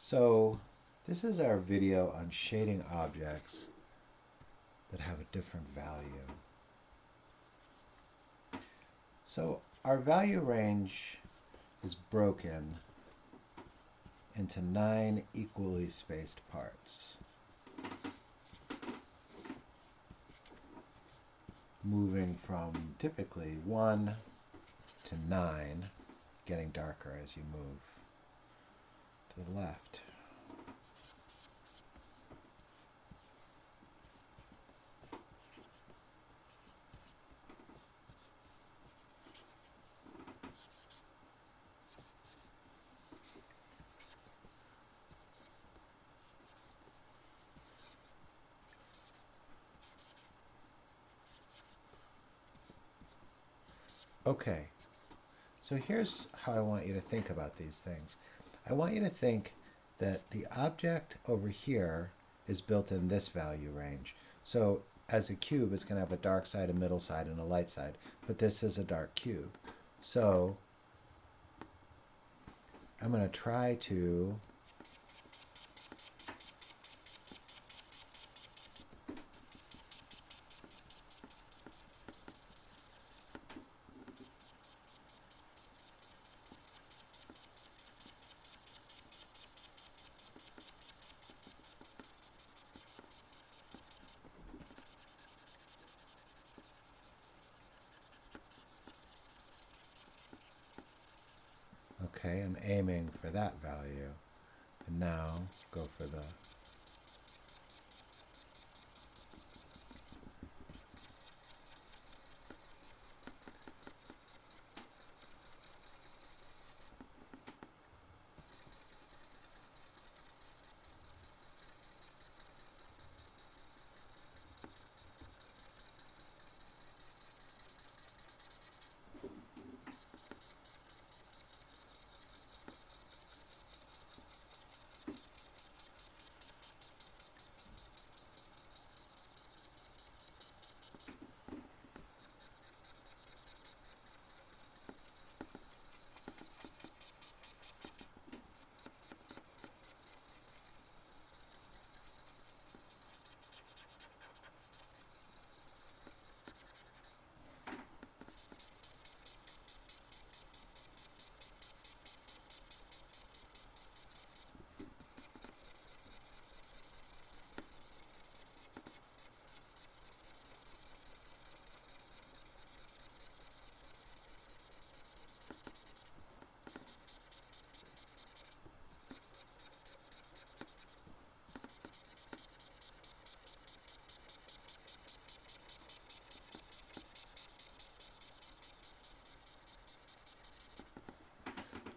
So this is our video on shading objects that have a different value. So our value range is broken into 9 equally spaced parts, moving from typically 1 to 9, getting darker as you move to the left. Okay, so here's how I want you to think about these things. I want you to think that the object over here is built in this value range. So as a cube, it's going to have a dark side, a middle side, and a light side. But this is a dark cube. So I'm going to try to okay, I'm aiming for that value. And now go for the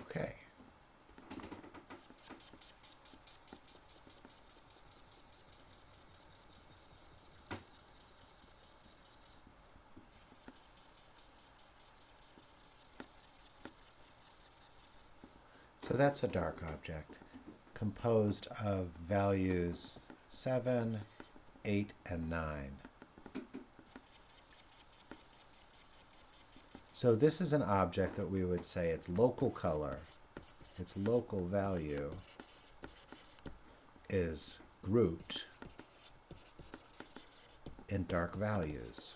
okay. So that's a dark object composed of values 7, 8, and 9. So this is an object that we would say its local color, its local value is grouped in dark values.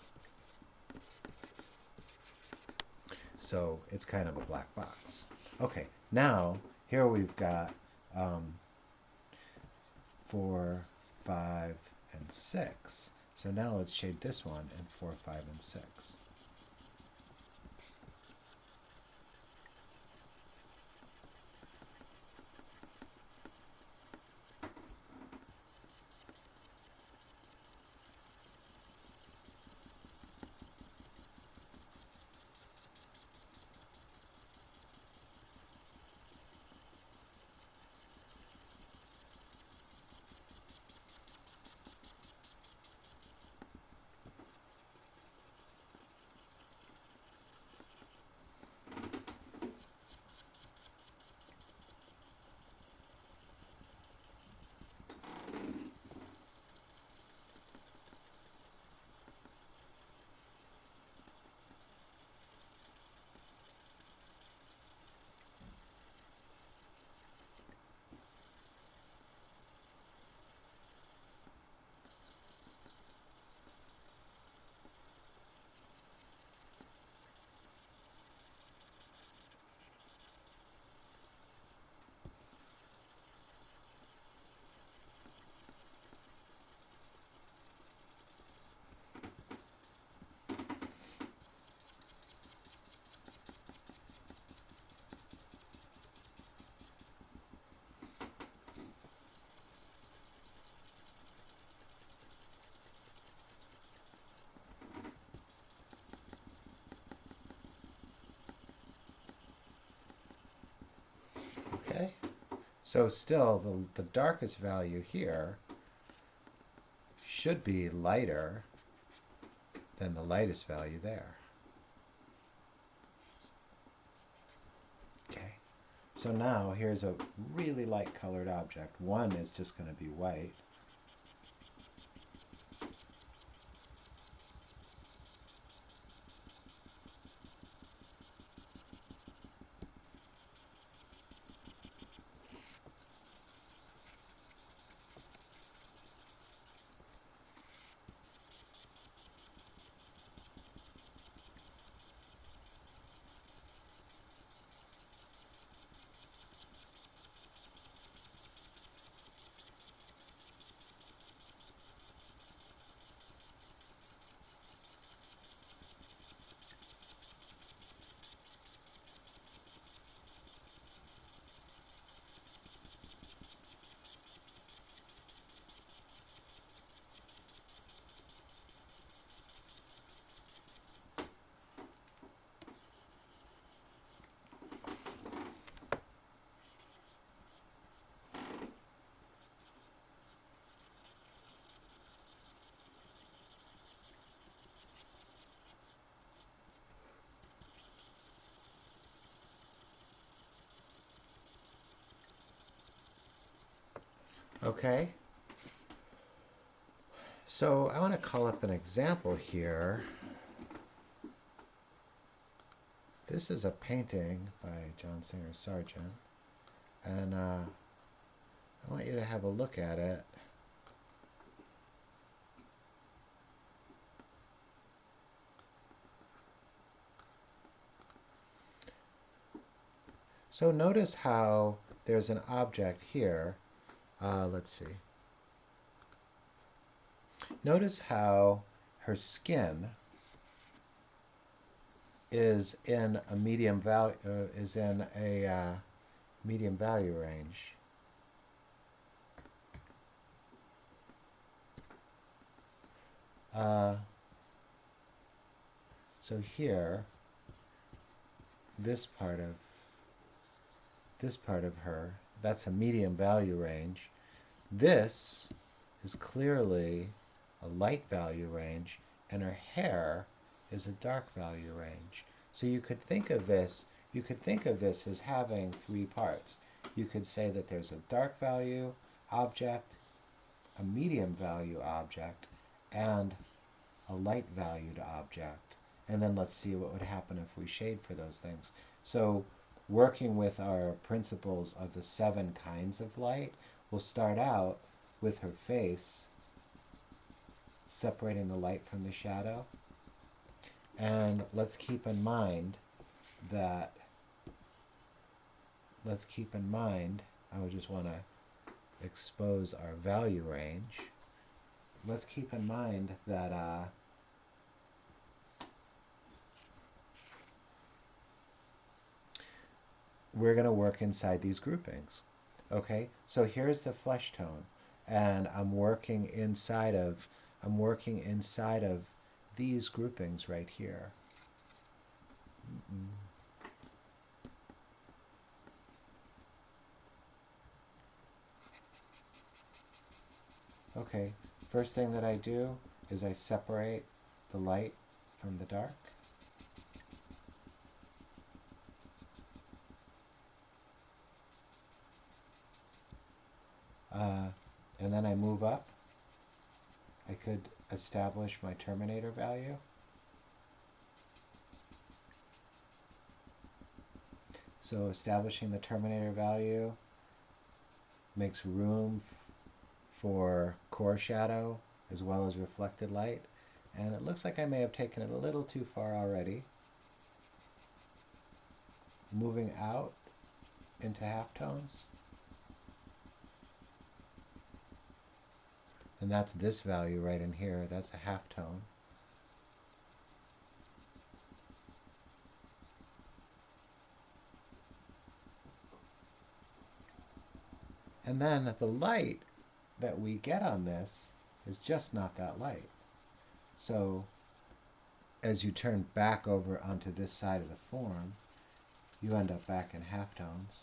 So it's kind of a black box. Okay, now here we've got 4, 5, and 6. So now let's shade this one in 4, 5, and 6. So still, the darkest value here should be lighter than the lightest value there. Okay. So now here's a really light colored object. One is just going to be white. Okay. So I want to call up an example here. This is a painting by John Singer Sargent, and I want you to have a look at it. So notice how there's an object here. Let's see. Notice how her skin is in a medium value medium value range. So here, this part of her, that's a medium value range. This is clearly a light value range, and her hair is a dark value range. So you could think of this as having three parts. You could say that there's a dark value object, a medium value object, and a light valued object. And then let's see what would happen if we shade for those things. So working with our principles of the 7 kinds of light, we'll start out with her face, separating the light from the shadow. And let's keep in mind, I would just want to expose our value range. Let's keep in mind that we're going to work inside these groupings. Okay, so here's the flesh tone, and I'm working inside of these groupings right here. Okay, first thing that I do is I separate the light from the dark. And then I move up. I could establish my Terminator value. So establishing the Terminator value makes room for core shadow as well as reflected light. And it looks like I may have taken it a little too far already. Moving out into halftones. And that's this value right in here. That's a halftone. And then the light that we get on this is just not that light. So as you turn back over onto this side of the form, you end up back in halftones.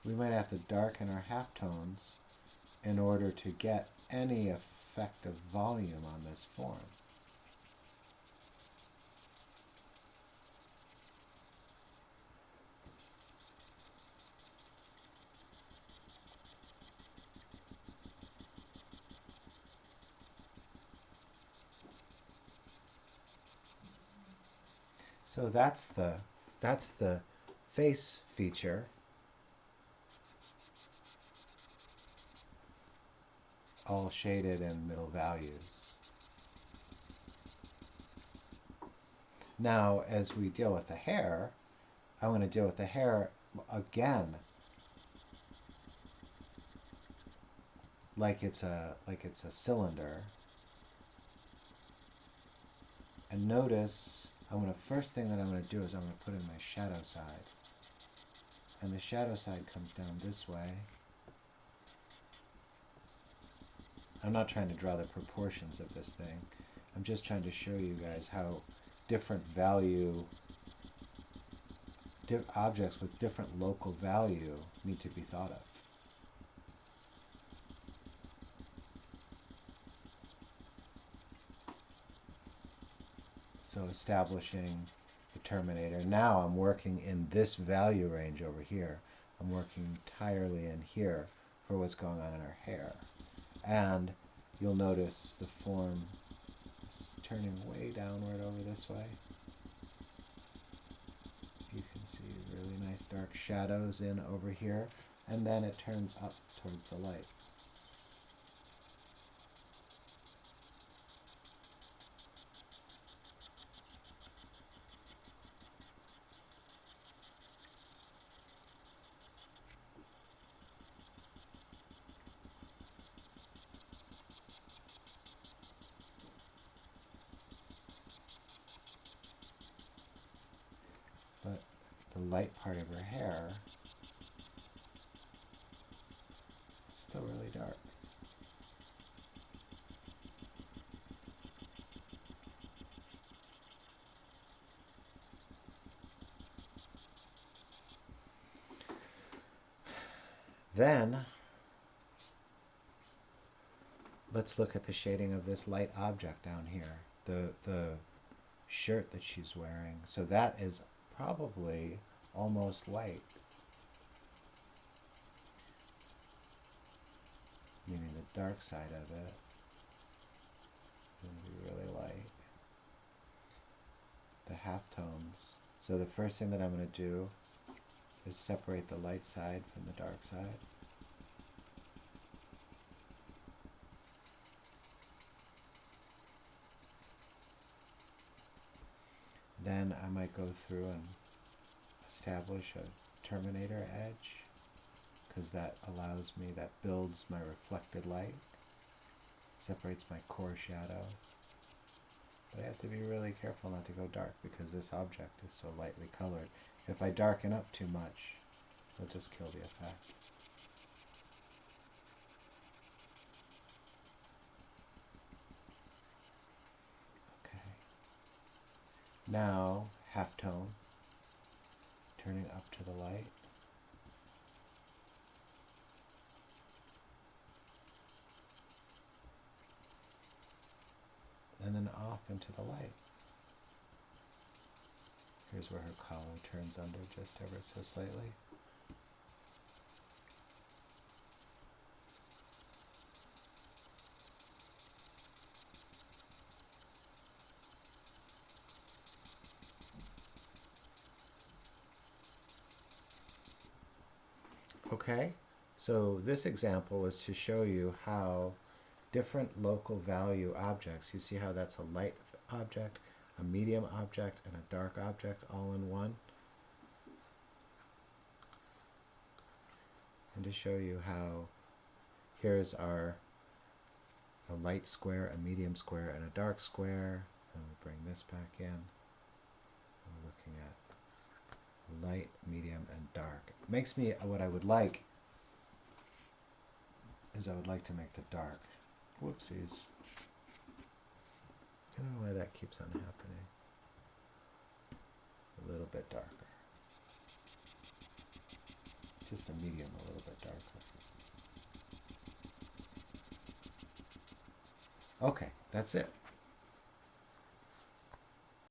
we might have to darken our halftones in order to get any effect of volume on this form. So that's the face feature, all shaded in middle values. Now, as we deal with the hair, I want to deal with the hair again, like it's a cylinder. And notice, first thing that I'm going to do is I'm going to put in my shadow side. And the shadow side comes down this way. I'm not trying to draw the proportions of this thing. I'm just trying to show you guys how different value, objects with different local value need to be thought of. So establishing the Terminator. Now I'm working in this value range over here. I'm working entirely in here for what's going on in our hair. And you'll notice the form is turning way downward over this way. You can see really nice dark shadows in over here. And then it turns up towards the light. But the light part of her hair is still really dark. Then, let's look at the shading of this light object down here, the shirt that she's wearing. So that is probably almost white, meaning the dark side of it is going to be really light. The halftones. So the first thing that I'm going to do is separate the light side from the dark side. Then I might go through and establish a Terminator edge, because that allows me, that builds my reflected light, separates my core shadow. But I have to be really careful not to go dark because this object is so lightly colored. If I darken up too much, it'll just kill the effect. Okay. Now, halftone, turning up to the light. And then off into the light. Here's where her collar turns under just ever so slightly. Okay, so this example was to show you how different local value objects, you see how that's a light object, a medium object, and a dark object all in one. And to show you how here's a light square, a medium square, and a dark square. And we'll bring this back in. We're looking at light, medium, and dark. It makes me, what I would like is I would like to make the dark. Whoopsies. I don't know why that keeps on happening. A little bit darker. just the medium a little bit darker. Okay, that's it.